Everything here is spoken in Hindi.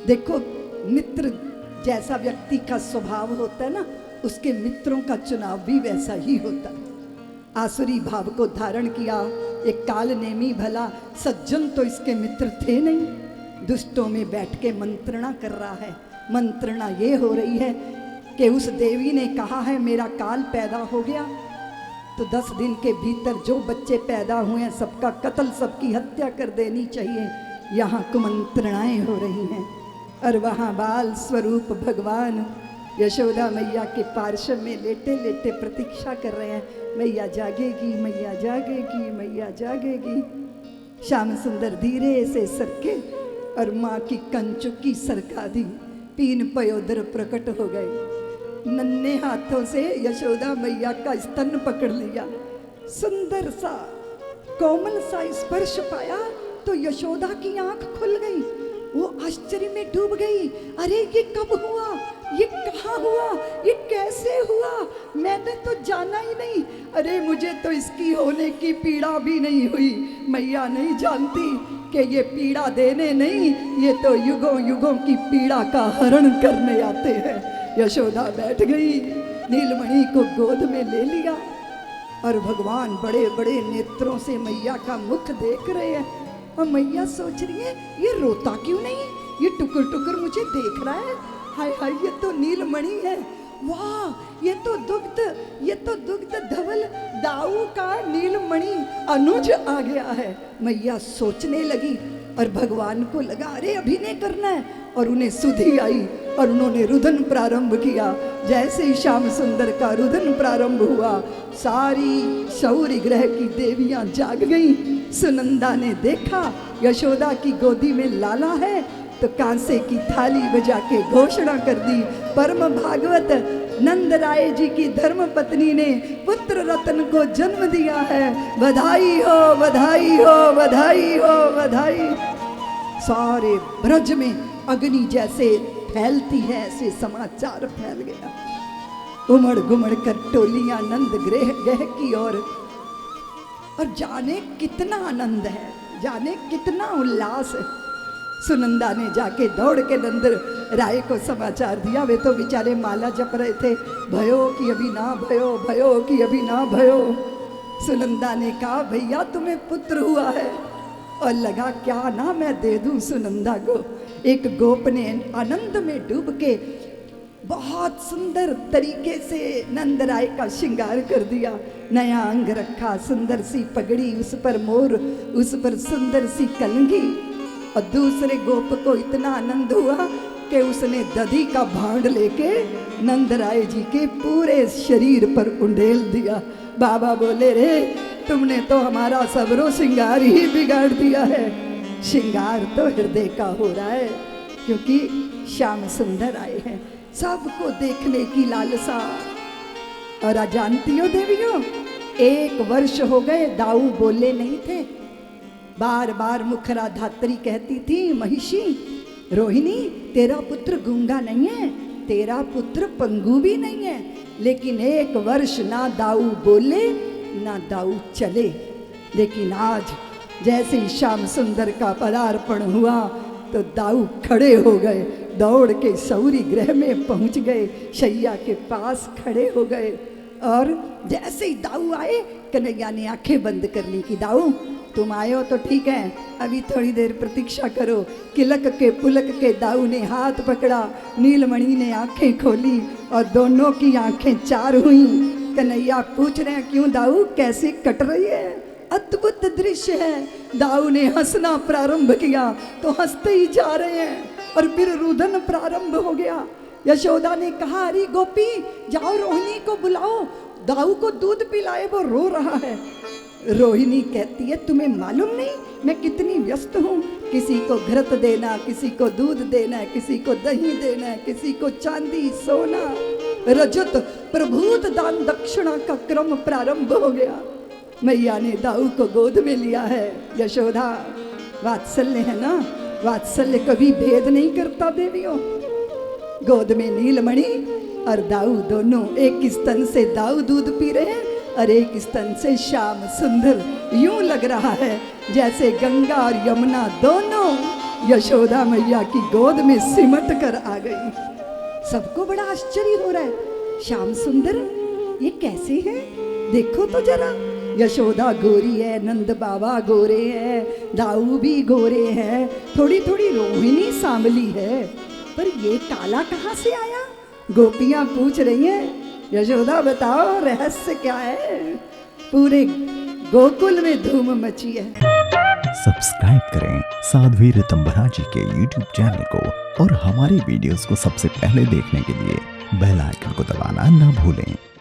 देखो, मित्र जैसा व्यक्ति का स्वभाव होता है ना, उसके मित्रों का चुनाव भी वैसा ही होता है। आसुरी भाव को धारण किया, एक काल नेमी भला सज्जन तो इसके मित्र थे नहीं। दुष्टों में बैठ के मंत्रणा कर रहा है। मंत्रणा ये हो रही है कि उस देवी ने कहा है मेरा काल पैदा हो गया तो 10 दिन के भीतर जो बच्चे पैदा हुए हैं सबका कत्ल, सबकी हत्या कर देनी चाहिए। यहाँ कुमंत्रणाएं हो रही हैं और वहाँ बाल स्वरूप भगवान यशोदा मैया के पार्श्व में लेटे लेटे प्रतीक्षा कर रहे हैं, मैया जागेगी, मैया जागेगी, मैया जागेगी। श्याम सुंदर धीरे से सरके और माँ की कंचुकी सरका दी। 3 पयोदर प्रकट हो गए। नन्हे हाथों से यशोदा मैया का स्तन पकड़ लिया। सुंदर सा कोमल सा स्पर्श पाया तो यशोदा की आंख खुल गई। वो आश्चर्य में डूब गई। अरे ये कब हुआ, ये कहाँ हुआ, ये कैसे हुआ, मैंने तो जाना ही नहीं। अरे मुझे तो इसकी होने की पीड़ा भी नहीं हुई। मैया नहीं जानती कि ये पीड़ा देने नहीं, ये तो युगों युगों की पीड़ा का हरण करने आते हैं। यशोदा बैठ गई, नीलमणि को गोद में ले लिया और भगवान बड़े बड़े नेत्रों से मैया का मुख देख रहे हैं। और मैया सोच रही है ये रोता क्यों नहीं, ये टुकुर टुकुर मुझे देख रहा है। हाय हाय, ये तो नीलमणि है, वाह ये तो दुग्ध धवल दाऊ का नीलमणि अनुज आ गया है। मैया सोचने लगी और भगवान को लगा अरे अभिनय करना है, और उन्हें सुधि आई और उन्होंने रुदन प्रारंभ किया। जैसे ही श्याम सुंदर का रुदन प्रारंभ हुआ, सारी शौर्य ग्रह की देवियां जाग गईं। सुनंदा ने देखा यशोदा की गोदी में लाला है तो कांसे की थाली बजा के घोषणा कर दी, परम भागवत नंद राय जी की धर्म पत्नी ने पुत्र रत्न को जन्म दिया है। बधाई हो, बधाई हो, बधाई हो, बधाई। सारे ब्रज में अग्नि जैसे फैलती है ऐसे समाचार फैल गया। उमड़ घुमड़ कर टोलियां नंद गृह की ओर, और जाने कितना आनंद है, जाने कितना उल्लास है। सुनंदा ने जाके दौड़ के नंद राय को समाचार दिया। वे तो बेचारे माला जप रहे थे, भयो कि अभी ना भयो, भयो कि अभी ना भयो। सुनंदा ने कहा भैया तुम्हें पुत्र हुआ है, और लगा क्या ना मैं दे दूं सुनंदा को। एक गोप ने आनंद में डूब के बहुत सुंदर तरीके से नंद राय का श्रृंगार कर दिया। नया अंग रखा, सुंदर सी पगड़ी, उस पर मोर, उस पर सुंदर सी कलंगी। और दूसरे गोप को इतना आनंद हुआ कि उसने दधी का भांड लेके नंद राय जी के पूरे शरीर पर उंडेल दिया। बाबा बोले रे तुमने तो हमारा सबरो श्रृंगार ही बिगाड़ दिया है। श्रृंगार तो हृदय का हो रहा है, क्योंकि श्याम सुंदर आए हैं, सबको देखने की लालसा। और जानती हो देवियों, 1 वर्ष हो गए दाऊ बोले नहीं थे। बार बार मुखरा धात्री कहती थी महिषी रोहिणी तेरा पुत्र गूंगा नहीं है, तेरा पुत्र पंगु भी नहीं है। लेकिन 1 वर्ष ना दाऊ बोले ना दाऊ चले। लेकिन आज जैसे ही श्याम सुंदर का पदार्पण हुआ तो दाऊ खड़े हो गए, दौड़ के शौरी गृह में पहुंच गए, शैया के पास खड़े हो गए। और जैसे ही दाऊ आए कन्हैया ने आंखें बंद कर ली कि दाऊ तुम आए हो तो ठीक है, अभी थोड़ी देर प्रतीक्षा करो। किलक के पुलक के दाऊ ने हाथ पकड़ा, नीलमणि ने आंखें खोली और दोनों की आंखें 4 हुई। कन्हैया पूछ रहे हैं क्यों दाऊ कैसे कट रही है, अद्भुत दृश्य है। दाऊ ने हंसना प्रारंभ किया तो हंसते ही जा रहे हैं, और फिर रुदन प्रारंभ हो गया। यशोदा ने कहा अरे गोपी जाओ रोहिणी को बुलाओ, दाऊ को दूध पिलाए, वो रो रहा है। रोहिणी कहती है तुम्हें मालूम नहीं मैं कितनी व्यस्त हूँ, किसी को घृत देना, किसी को दूध देना, किसी को दही देना, किसी को चांदी सोना रजत प्रभूत दान दक्षिणा का क्रम प्रारंभ हो गया। मैया ने दाऊ को गोद में लिया है। यशोदा वात्सल्य है ना, वात्सल्य कभी भेद नहीं करता देवियों। गोद में नीलमणि और दाऊ दोनों, एक स्तन से दाऊ दूध पी रहे हैं और एक स्तन से श्याम सुंदर। यूं लग रहा है जैसे गंगा और यमुना दोनों यशोदा मैया की गोद में सिमट कर आ गई। सबको बड़ा आश्चर्य हो रहा है, श्याम सुंदर ये कैसे है, देखो तो जरा। यशोदा गोरी है, नंद बाबा गोरे हैं, दाऊ भी गोरे हैं, थोड़ी थोड़ी रोहिणी सांवली है, पर ये काला कहाँ से आया? गोपियां पूछ रही हैं, यशोदा बताओ रहस्य क्या है? पूरे गोकुल में धूम मची है। सब्सक्राइब करें साध्वी ऋतंभरा जी के YouTube चैनल को और हमारे वीडियोस को सबसे पहले देखने के लिए बेल आइकन को दबाना ना भूलें।